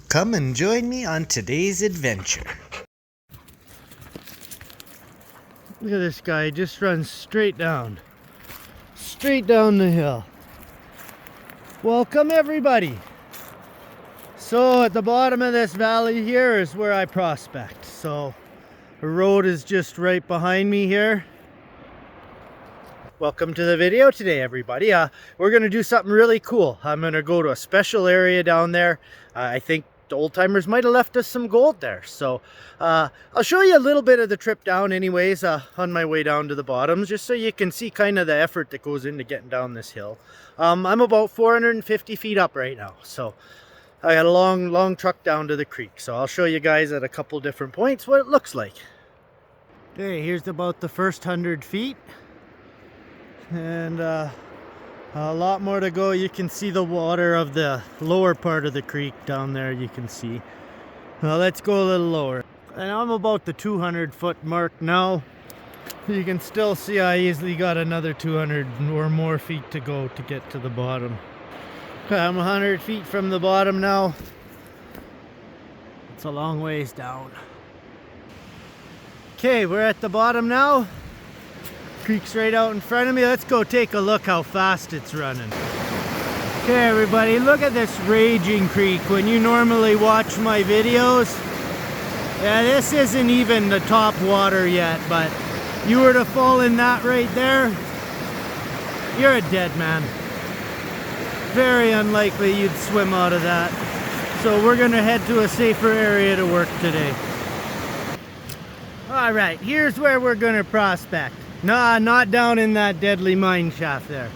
Come and join me on today's adventure. Look at this guy, he just runs straight down the hill. Welcome everybody. So at the bottom of this valley here is where I prospect. So the road is just right behind me here. Welcome to the video today, everybody. We're going to do something really cool. I'm going to go to a special area down there. I think the old timers might have left us some gold there. So I'll show you a little bit of the trip down anyways on my way down to the bottoms, just so you can see kind of the effort that goes into getting down this hill. I'm about 450 feet up right now. So I got a long truck down to the creek. So I'll show you guys at a couple different points what it looks like. Okay, here's about the first 100 feet. And a lot more to go. You can see the water of the lower part of the creek down there, you can see. Well, let's go a little lower. And I'm about the 200 foot mark now. You can still see I easily got another 200 or more feet to go to get to the bottom. I'm 100 feet from the bottom now. It's a long ways down. Okay, we're at the bottom now. Creek's right out in front of me. Let's go take a look how fast it's running. Okay everybody, look at this raging creek. When you normally watch my videos, yeah, this isn't even the top water yet, but you were to fall in that right there, you're a dead man. Very unlikely you'd swim out of that. So we're gonna head to a safer area to work today. All right, here's where we're gonna prospect. Nah, not down in that deadly mine shaft there.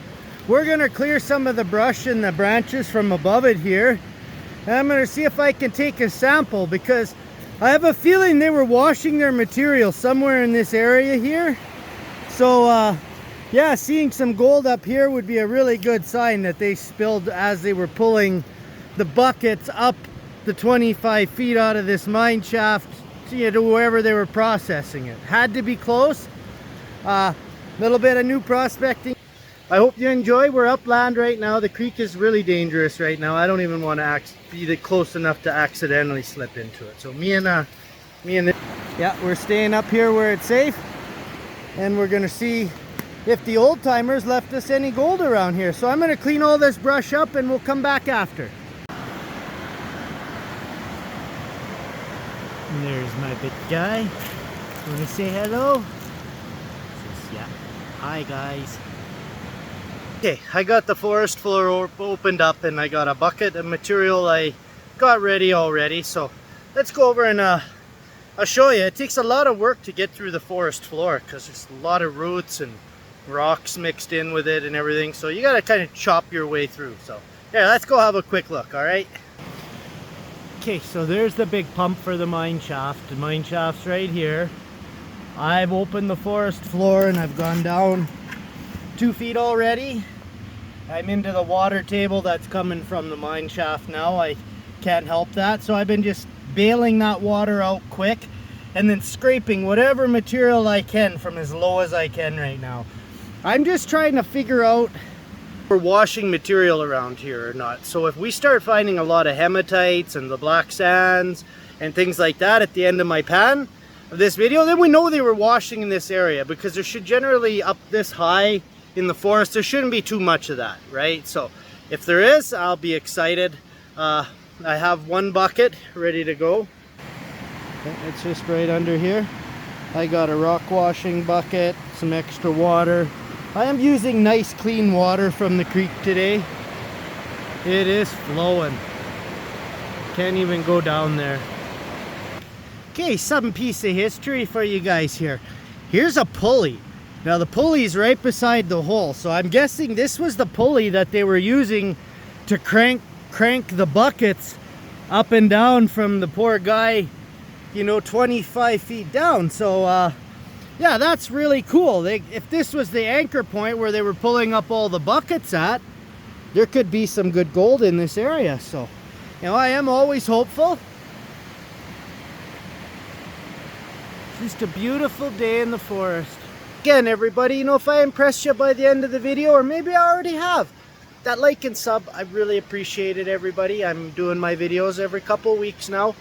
We're gonna clear some of the brush and the branches from above it here. And I'm gonna see if I can take a sample, because I have a feeling they were washing their material somewhere in this area here. So yeah, seeing some gold up here would be a really good sign that they spilled as they were pulling the buckets up the 25 feet out of this mine shaft to wherever they were processing it. Had to be close. Little bit of new prospecting. I hope you enjoy. We're upland right now. The creek is really dangerous right now. I don't even want to be close enough to accidentally slip into it. So yeah, we're staying up here where it's safe, and we're gonna see if the old timers left us any gold around here. So I'm gonna clean all this brush up and we'll come back after. And there's my big guy. Wanna say hello? Yeah. Hi guys. Okay, I got the forest floor opened up and I got a bucket of material I got ready already. So let's go over and I'll show you. It takes a lot of work to get through the forest floor because there's a lot of roots and rocks mixed in with it and everything. So you got to kind of chop your way through. So yeah, let's go have a quick look, all right? Okay, so there's the big pump for the mine shaft. The mine shaft's right here. I've opened the forest floor and I've gone down 2 feet already. I'm into the water table that's coming from the mine shaft now. I can't help that. So I've been just bailing that water out quick and then scraping whatever material I can from as low as I can right now. I'm just trying to figure out if we're washing material around here or not. So if we start finding a lot of hematites and the black sands and things like that at the end of my pan of this video, then we know they were washing in this area, because there should generally, up this high in the forest, there shouldn't be too much of that, right? So if there is, I'll be excited. I have one bucket ready to go. It's just right under here. I got a rock washing bucket, some extra water. I am using nice clean water from the creek today. It is flowing. Can't even go down there. Okay, some piece of history for you guys here. Here's a pulley. Now the pulley's right beside the hole, so I'm guessing this was the pulley that they were using to crank the buckets up and down from the poor guy, you know, 25 feet down. So yeah, that's really cool. If this was the anchor point where they were pulling up all the buckets at, there could be some good gold in this area. So, you know, I am always hopeful. Just a beautiful day in the forest. Again, everybody, you know, if I impressed you by the end of the video, or maybe I already have, that like and sub, I really appreciate it, everybody. I'm doing my videos every couple weeks now.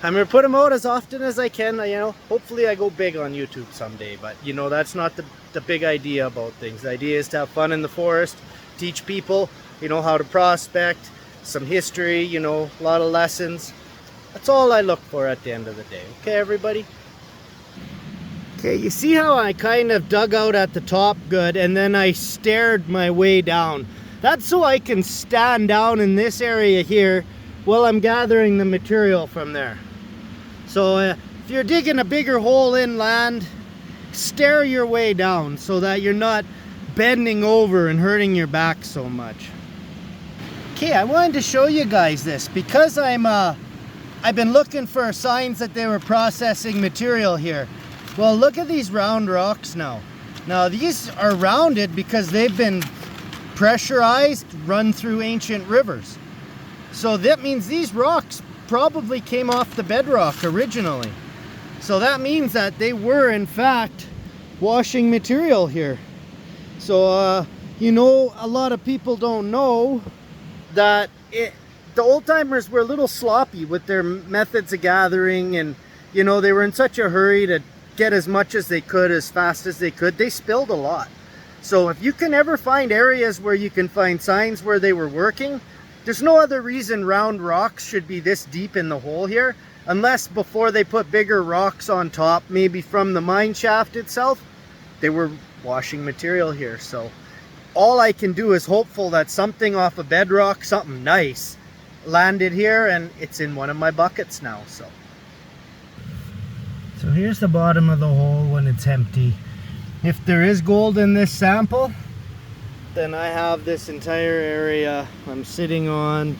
I'm gonna put them out as often as I can. You know, hopefully I go big on YouTube someday, but you know, that's not the big idea about things. The idea is to have fun in the forest, teach people, you know, how to prospect, some history, you know, a lot of lessons. That's all I look for at the end of the day. Okay, everybody? Okay, you see how I kind of dug out at the top good, and then I stared my way down. That's so I can stand down in this area here while I'm gathering the material from there. So if you're digging a bigger hole inland, stare your way down so that you're not bending over and hurting your back so much. Okay, I wanted to show you guys this because I've been looking for signs that they were processing material here. Well, look at these round rocks now. Now these are rounded because they've been pressurized, run through ancient rivers. So that means these rocks probably came off the bedrock originally. So that means that they were in fact washing material here. So you know, a lot of people don't know that the old timers were a little sloppy with their methods of gathering, and you know, they were in such a hurry to get as much as they could as fast as they could. They spilled a lot. So if you can ever find areas where you can find signs where they were working, there's no other reason round rocks should be this deep in the hole here, unless before they put bigger rocks on top, maybe from the mine shaft itself, they were washing material here. So all I can do is hopeful that something off a bedrock, something nice, landed here, and it's in one of my buckets now. So here's the bottom of the hole when it's empty. If there is gold in this sample, then I have this entire area I'm sitting on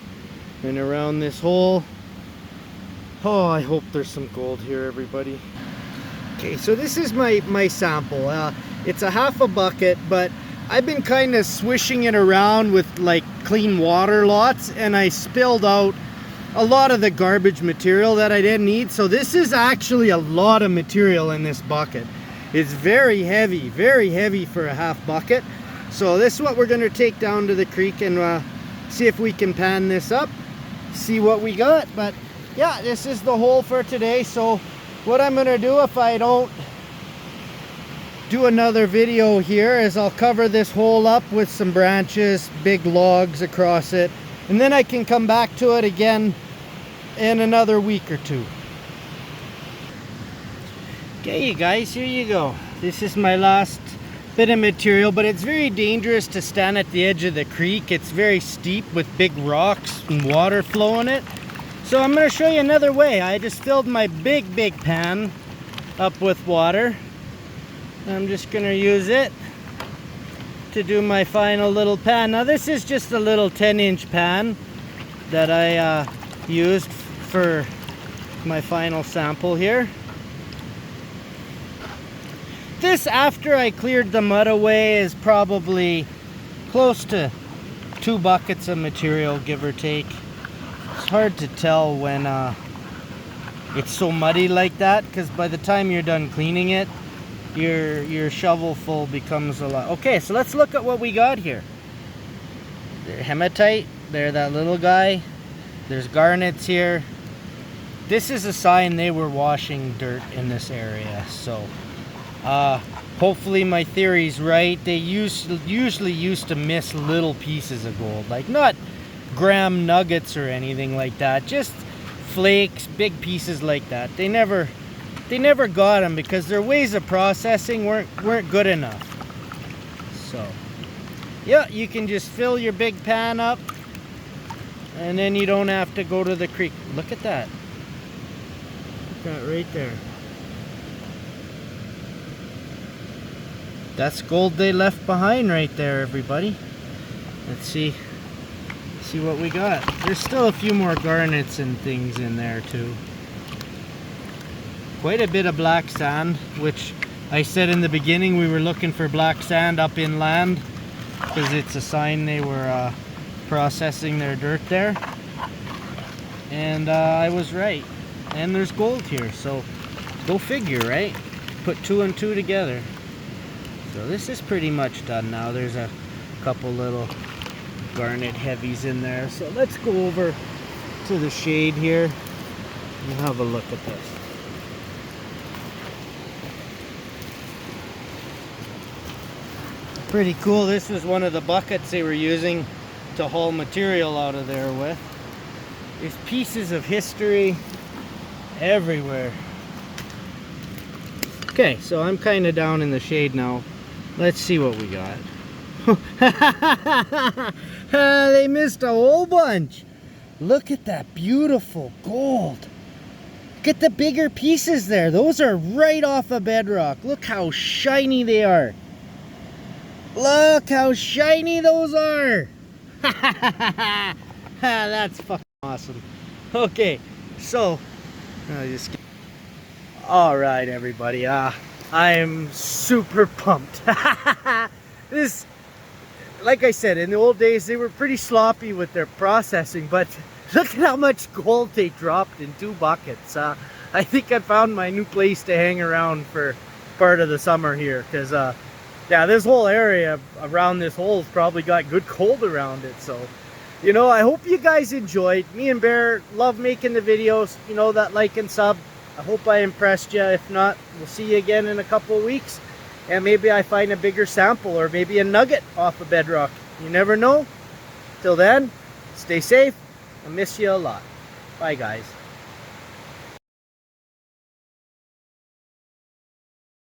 and around this hole. Oh, I hope there's some gold here, everybody. Okay, so this is my sample. It's a half a bucket, but I've been kind of swishing it around with like clean water lots, and I spilled out a lot of the garbage material that I didn't need. So this is actually a lot of material in this bucket. It's very heavy for a half bucket. So this is what we're going to take down to the creek and see if we can pan this up, see what we got. But yeah, this is the hole for today. So what I'm going to do, if I don't do another video here, is I'll cover this hole up with some branches, big logs across it, and then I can come back to it again in another week or two. Okay, you guys, here you go. This is my last bit of material, but it's very dangerous to stand at the edge of the creek. It's very steep with big rocks and water flowing it. So I'm going to show you another way. I just filled my big pan up with water. I'm just going to use it to do my final little pan. Now this is just a little 10-inch pan that I used for my final sample here. This, after I cleared the mud away, is probably close to 2 buckets of material, give or take. It's hard to tell when it's so muddy like that, because by the time you're done cleaning it, your shovel full becomes a lot. Okay, so let's look at what we got here. They're hematite, they're that little guy. There's garnets here. This is a sign they were washing dirt in this area. So hopefully my theory's right. They usually used to miss little pieces of gold, like not gram nuggets or anything like that, just flakes, big pieces like that. They never got them because their ways of processing weren't good enough. So yeah, you can just fill your big pan up, and then you don't have to go to the creek. Look at that. Look at that right there. That's gold they left behind right there, everybody. Let's see what we got. There's still a few more garnets and things in there too. Quite a bit of black sand, which I said in the beginning we were looking for black sand up inland because it's a sign they were processing their dirt there. And I was right. And there's gold here, so go figure, right? Put 2 and 2 together. So this is pretty much done now. There's a couple little garnet heavies in there. So let's go over to the shade here and have a look at this. Pretty cool. This was one of the buckets they were using to haul material out of there with. There's pieces of history everywhere. Okay, so I'm kind of down in the shade now. Let's see what we got. They missed a whole bunch. Look at that beautiful gold. Look at the bigger pieces there. Those are right off of bedrock. Look how shiny they are. Look how shiny those are. That's fucking awesome. Okay, so all right, everybody. I am super pumped. This, like I said, in the old days they were pretty sloppy with their processing, but look at how much gold they dropped in 2 buckets. I think I found my new place to hang around for part of the summer here, because yeah, this whole area around this hole has probably got good gold around it. So, you know, I hope you guys enjoyed. Me and Bear love making the videos. You know, that like and sub. I hope I impressed you. If not, we'll see you again in a couple of weeks. And maybe I find a bigger sample or maybe a nugget off of bedrock. You never know. Till then, stay safe. I miss you a lot. Bye, guys.